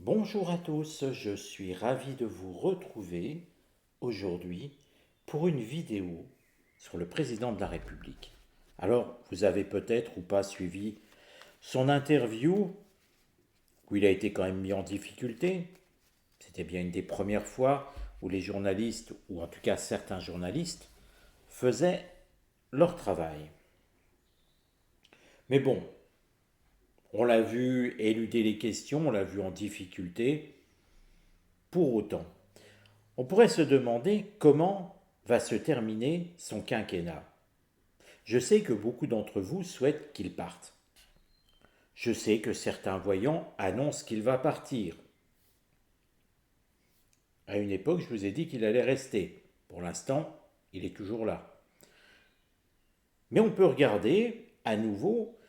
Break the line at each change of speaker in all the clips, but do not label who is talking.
Bonjour à tous, je suis ravi de vous retrouver aujourd'hui pour une vidéo sur le président de la République. Alors, vous avez peut-être ou pas suivi son interview où il a été quand même mis en difficulté. C'était bien une des premières fois où les journalistes, ou en tout cas certains journalistes, faisaient leur travail. Mais bon, on l'a vu éluder les questions, on l'a vu en difficulté. Pour autant, on pourrait se demander comment va se terminer son quinquennat. Je sais que beaucoup d'entre vous souhaitent qu'il parte. Je sais que certains voyants annoncent qu'il va partir. À une époque, je vous ai dit qu'il allait rester. Pour l'instant, il est toujours là. Mais on peut regarder à nouveau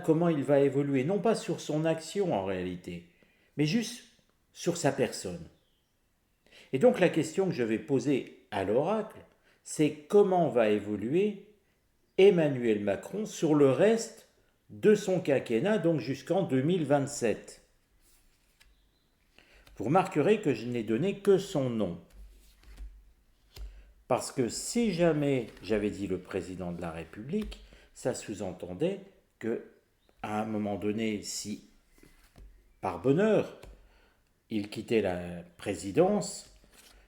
comment il va évoluer, non pas sur son action en réalité, mais juste sur sa personne. Et donc la question que je vais poser à l'oracle, c'est comment va évoluer Emmanuel Macron sur le reste de son quinquennat, donc jusqu'en 2027. Vous remarquerez que je n'ai donné que son nom. Parce que si jamais j'avais dit le président de la République, ça sous-entendait que, à un moment donné, si par bonheur il quittait la présidence,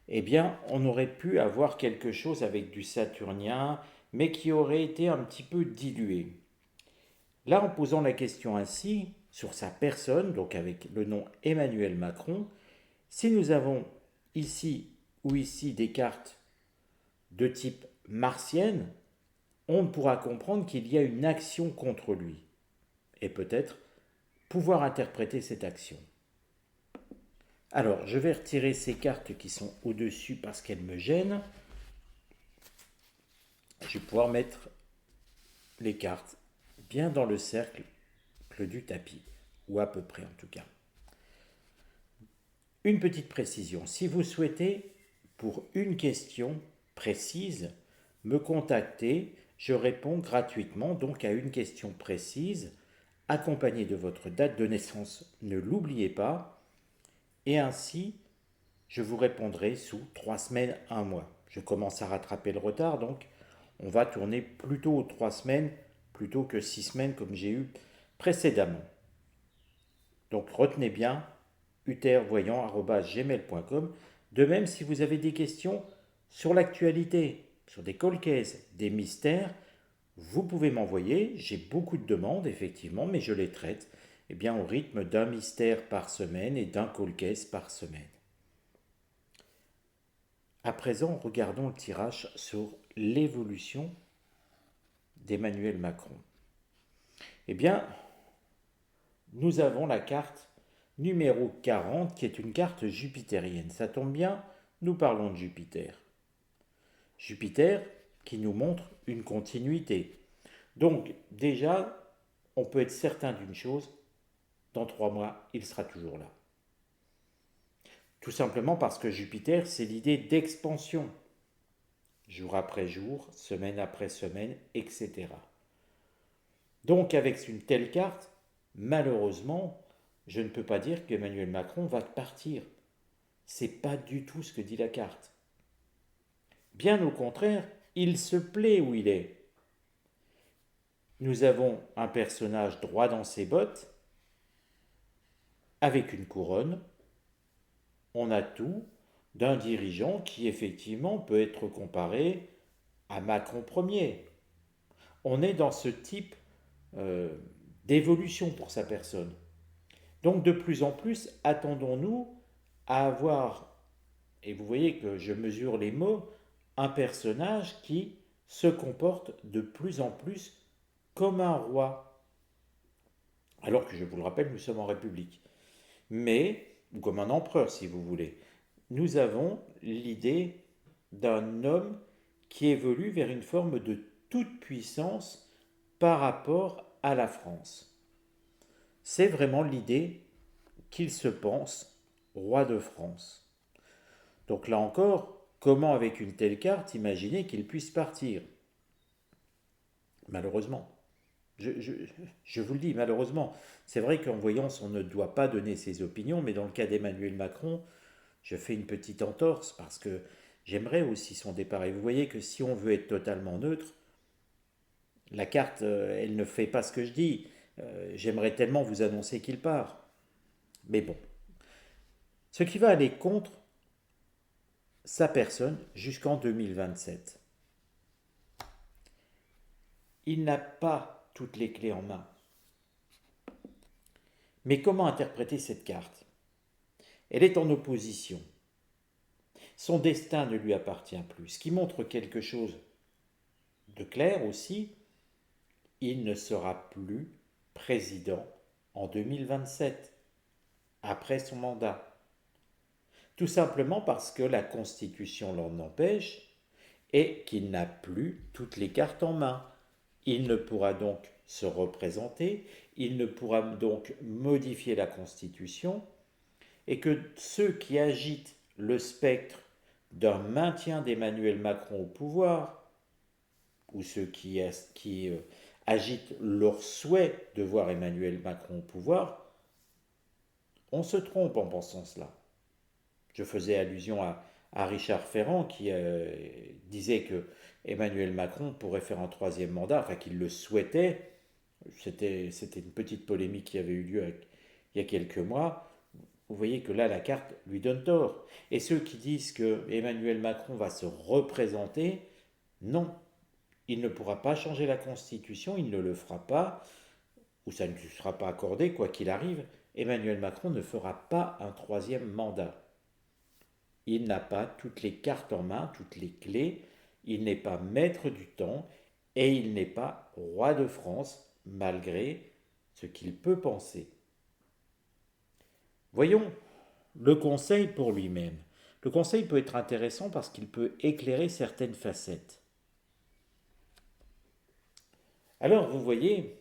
on aurait pu avoir quelque chose avec du saturnien, mais qui aurait été un petit peu dilué. Là, en posant la question ainsi, sur sa personne, donc avec le nom Emmanuel Macron, si nous avons ici ou ici des cartes de type martienne, on pourra comprendre qu'il y a une action contre lui et peut-être pouvoir interpréter cette action. Alors, je vais retirer ces cartes qui sont au-dessus parce qu'elles me gênent. Je vais pouvoir mettre les cartes bien dans le cercle du tapis, ou à peu près en tout cas. Une petite précision, si vous souhaitez, pour une question précise, me contacter, je réponds gratuitement donc à une question précise, accompagnée de votre date de naissance, ne l'oubliez pas, et ainsi je vous répondrai sous 3 semaines, 1 mois. Je commence à rattraper le retard, donc on va tourner plutôt aux 3 semaines plutôt que 6 semaines comme j'ai eu précédemment. Donc retenez bien utervoyant@gmail.com. De même, si vous avez des questions sur l'actualité, sur des cold cases, des mystères, vous pouvez m'envoyer. J'ai beaucoup de demandes, effectivement, mais je les traite au rythme d'un mystère par semaine et d'un cold case par semaine. À présent, regardons le tirage sur l'évolution d'Emmanuel Macron. Nous avons la carte numéro 40 qui est une carte jupitérienne. Ça tombe bien, nous parlons de Jupiter. Jupiter qui nous montre une continuité. Donc déjà, on peut être certain d'une chose, dans 3 mois, il sera toujours là. Tout simplement parce que Jupiter, c'est l'idée d'expansion, jour après jour, semaine après semaine, etc. Donc avec une telle carte, malheureusement, je ne peux pas dire qu'Emmanuel Macron va partir. C'est pas du tout ce que dit la carte. Bien au contraire, il se plaît où il est. Nous avons un personnage droit dans ses bottes, avec une couronne. On a tout d'un dirigeant qui effectivement peut être comparé à Macron Ier. On est dans ce type euh, d'évolution pour sa personne. Donc de plus en plus, attendons-nous à avoir, et vous voyez que je mesure les mots, un personnage qui se comporte de plus en plus comme un roi. Alors que je vous le rappelle, nous sommes en République. Mais, ou comme un empereur si vous voulez, nous avons l'idée d'un homme qui évolue vers une forme de toute puissance par rapport à la France. C'est vraiment l'idée qu'il se pense roi de France. Donc là encore, comment avec une telle carte imaginer qu'il puisse partir? Malheureusement. Je, je- je vous le dis, malheureusement, c'est vrai qu'en voyance, on ne doit pas donner ses opinions, mais dans le cas d'Emmanuel Macron, je fais une petite entorse parce que j'aimerais aussi son départ. Et vous voyez que si on veut être totalement neutre, la carte, elle ne fait pas ce que je dis. J'aimerais tellement vous annoncer qu'il part. Mais bon, ce qui va aller contre sa personne jusqu'en 2027. Il n'a pas toutes les clés en main. Mais comment interpréter cette carte? Elle est en opposition. Son destin ne lui appartient plus. Ce qui montre quelque chose de clair aussi, il ne sera plus président en 2027, après son mandat. Tout simplement parce que la Constitution l'en empêche et qu'il n'a plus toutes les cartes en main. Il ne pourra donc se représenter, il ne pourra donc modifier la Constitution, et que ceux qui agitent le spectre d'un maintien d'Emmanuel Macron au pouvoir, ou ceux qui agitent leur souhait de voir Emmanuel Macron au pouvoir, on se trompe en pensant cela. Je faisais allusion à Richard Ferrand qui disait que Emmanuel Macron pourrait faire un troisième mandat, enfin qu'il le souhaitait. C'était une petite polémique qui avait eu lieu il y a quelques mois. Vous voyez que là, la carte lui donne tort. Et ceux qui disent que Emmanuel Macron va se représenter, non, il ne pourra pas changer la Constitution, il ne le fera pas, ou ça ne lui sera pas accordé, quoi qu'il arrive. Emmanuel Macron ne fera pas un troisième mandat. Il n'a pas toutes les cartes en main, toutes les clés, il n'est pas maître du temps et il n'est pas roi de France, malgré ce qu'il peut penser. Voyons le conseil pour lui-même. Le conseil peut être intéressant parce qu'il peut éclairer certaines facettes. Alors, vous voyez,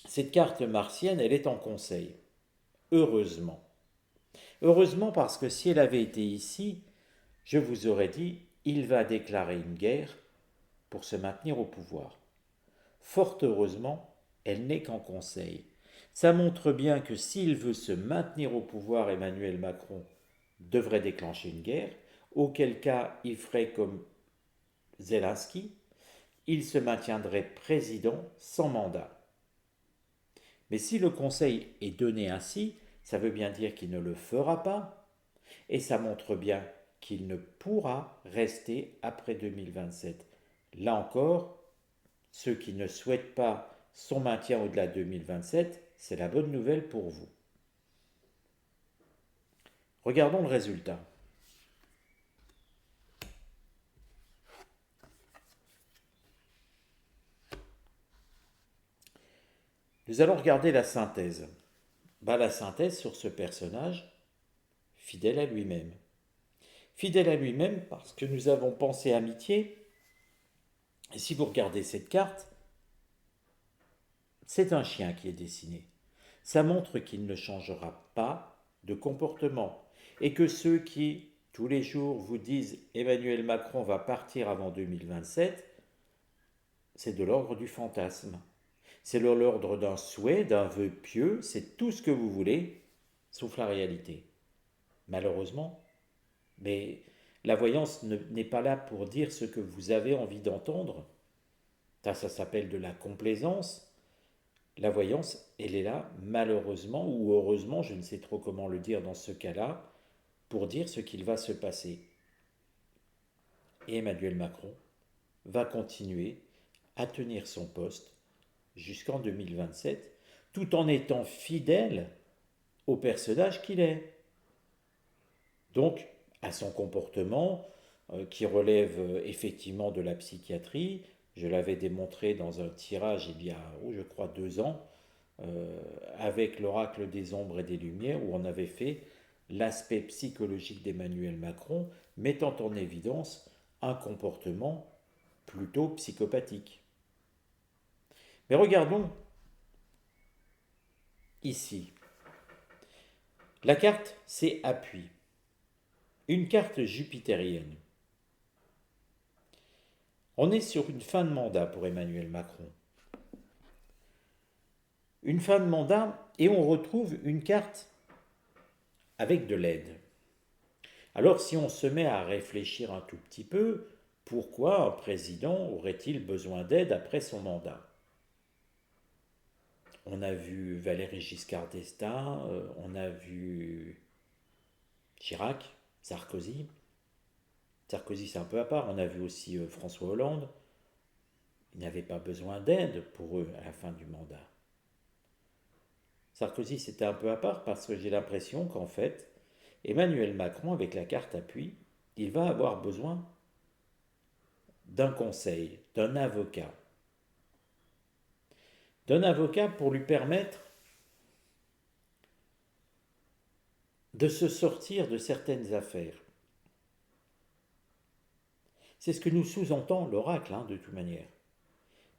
cette carte martienne, elle est en conseil. Heureusement. Heureusement parce que si elle avait été ici, je vous aurais dit, il va déclarer une guerre pour se maintenir au pouvoir. Fort heureusement, elle n'est qu'en conseil. Ça montre bien que s'il veut se maintenir au pouvoir, Emmanuel Macron devrait déclencher une guerre, auquel cas il ferait comme Zelensky, il se maintiendrait président sans mandat. Mais si le conseil est donné ainsi, ça veut bien dire qu'il ne le fera pas, et ça montre bien qu'il ne pourra rester après 2027. Là encore, ceux qui ne souhaitent pas son maintien au-delà de 2027, c'est la bonne nouvelle pour vous. Regardons le résultat. Nous allons regarder la synthèse. La synthèse sur ce personnage, fidèle à lui-même. Fidèle à lui-même parce que nous avons pensé amitié. Et si vous regardez cette carte, c'est un chien qui est dessiné. Ça montre qu'il ne changera pas de comportement. Et que ceux qui, tous les jours, vous disent Emmanuel Macron va partir avant 2027, c'est de l'ordre du fantasme. C'est de l'ordre d'un souhait, d'un vœu pieux, c'est tout ce que vous voulez, sauf la réalité. Malheureusement, mais la voyance n'est pas là pour dire ce que vous avez envie d'entendre. Ça s'appelle de la complaisance. La voyance, elle est là, malheureusement ou heureusement, je ne sais trop comment le dire dans ce cas-là, pour dire ce qu'il va se passer. Et Emmanuel Macron va continuer à tenir son poste jusqu'en 2027, tout en étant fidèle au personnage qu'il est. Donc, à son comportement, qui relève effectivement de la psychiatrie, je l'avais démontré dans un tirage il y a, je crois, 2 ans, avec l'oracle des ombres et des lumières, où on avait fait l'aspect psychologique d'Emmanuel Macron, mettant en évidence un comportement plutôt psychopathique. Mais regardons ici. La carte, c'est appui. Une carte jupitérienne. On est sur une fin de mandat pour Emmanuel Macron. une fin de mandat et on retrouve une carte avec de l'aide. Alors si on se met à réfléchir un tout petit peu, pourquoi un président aurait-il besoin d'aide après son mandat? On a vu Valéry Giscard d'Estaing, on a vu Chirac, Sarkozy. Sarkozy, c'est un peu à part. On a vu aussi François Hollande. Ils n'avaient pas besoin d'aide pour eux à la fin du mandat. Sarkozy, c'était un peu à part parce que j'ai l'impression qu'en fait, Emmanuel Macron, avec la carte appui, il va avoir besoin d'un conseil, d'un avocat. D'un avocat pour lui permettre de se sortir de certaines affaires. C'est ce que nous sous-entend l'oracle, de toute manière.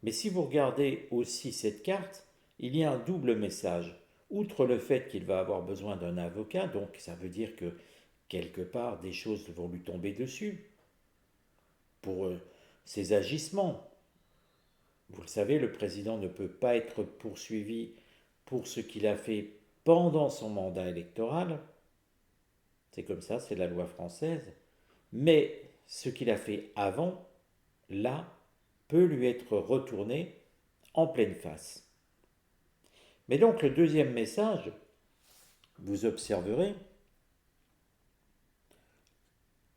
Mais si vous regardez aussi cette carte, il y a un double message. Outre le fait qu'il va avoir besoin d'un avocat, donc ça veut dire que quelque part des choses vont lui tomber dessus pour ses agissements. Vous le savez, le président ne peut pas être poursuivi pour ce qu'il a fait pendant son mandat électoral. C'est comme ça, c'est la loi française. Mais ce qu'il a fait avant, là, peut lui être retourné en pleine face. Mais donc le deuxième message, vous observerez,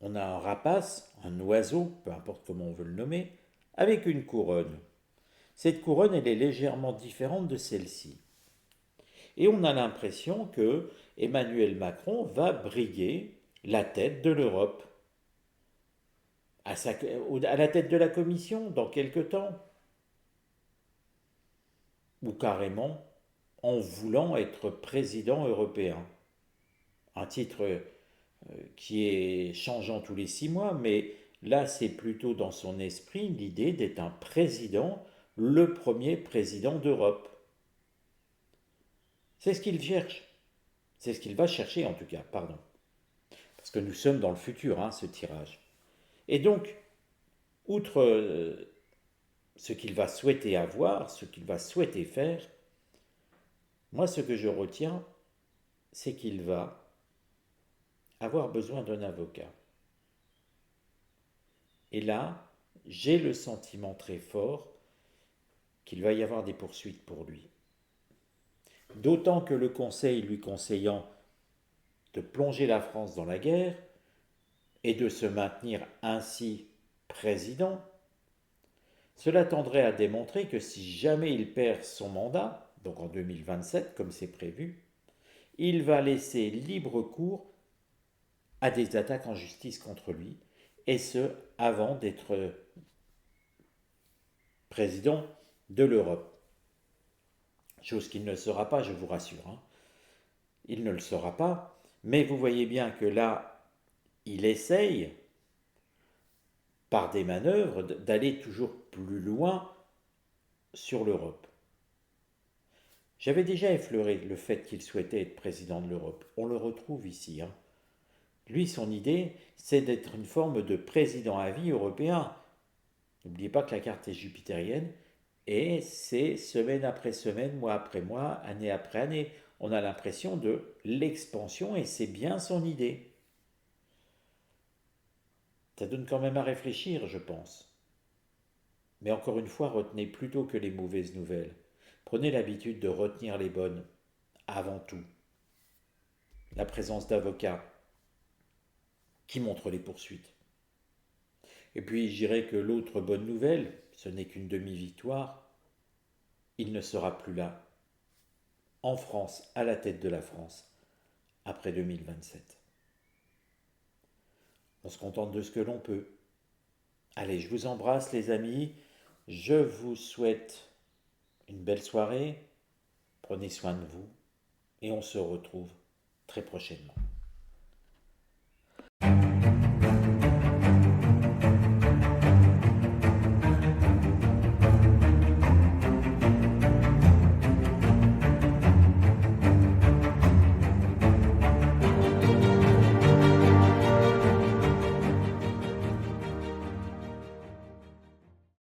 on a un rapace, un oiseau, peu importe comment on veut le nommer, avec une couronne. Cette couronne, elle est légèrement différente de celle-ci. Et on a l'impression que Emmanuel Macron va briguer la tête de l'Europe. À la tête de la Commission, dans quelque temps. Ou carrément en voulant être président européen. Un titre qui est changeant tous les 6 mois, mais là c'est plutôt dans son esprit l'idée d'être un président, le premier président d'Europe. C'est ce qu'il cherche. C'est ce qu'il va chercher en tout cas, pardon. Parce que nous sommes dans le futur, ce tirage. Et donc, outre ce qu'il va souhaiter avoir, ce qu'il va souhaiter faire, moi ce que je retiens, c'est qu'il va avoir besoin d'un avocat. Et là, j'ai le sentiment très fort qu'il va y avoir des poursuites pour lui. D'autant que le Conseil lui conseillant de plonger la France dans la guerre et de se maintenir ainsi président, cela tendrait à démontrer que si jamais il perd son mandat, donc en 2027 comme c'est prévu, il va laisser libre cours à des attaques en justice contre lui, et ce, avant d'être président de l'Europe. Chose qu'il ne sera pas, je vous rassure. Il ne le sera pas, mais vous voyez bien que là, il essaye, par des manœuvres, d'aller toujours plus loin sur l'Europe. J'avais déjà effleuré le fait qu'il souhaitait être président de l'Europe. On le retrouve ici. Lui, son idée, c'est d'être une forme de président à vie européen. N'oubliez pas que la carte est jupitérienne, et c'est semaine après semaine, mois après mois, année après année. On a l'impression de l'expansion, et c'est bien son idée. Ça donne quand même à réfléchir, je pense. Mais encore une fois, retenez plutôt que les mauvaises nouvelles. Prenez l'habitude de retenir les bonnes, avant tout. La présence d'avocats qui montrent les poursuites. Et puis, je dirais que l'autre bonne nouvelle, ce n'est qu'une demi-victoire, il ne sera plus là, en France, à la tête de la France, après 2027. On se contente de ce que l'on peut. Allez, je vous embrasse les amis, je vous souhaite une belle soirée, prenez soin de vous, et on se retrouve très prochainement.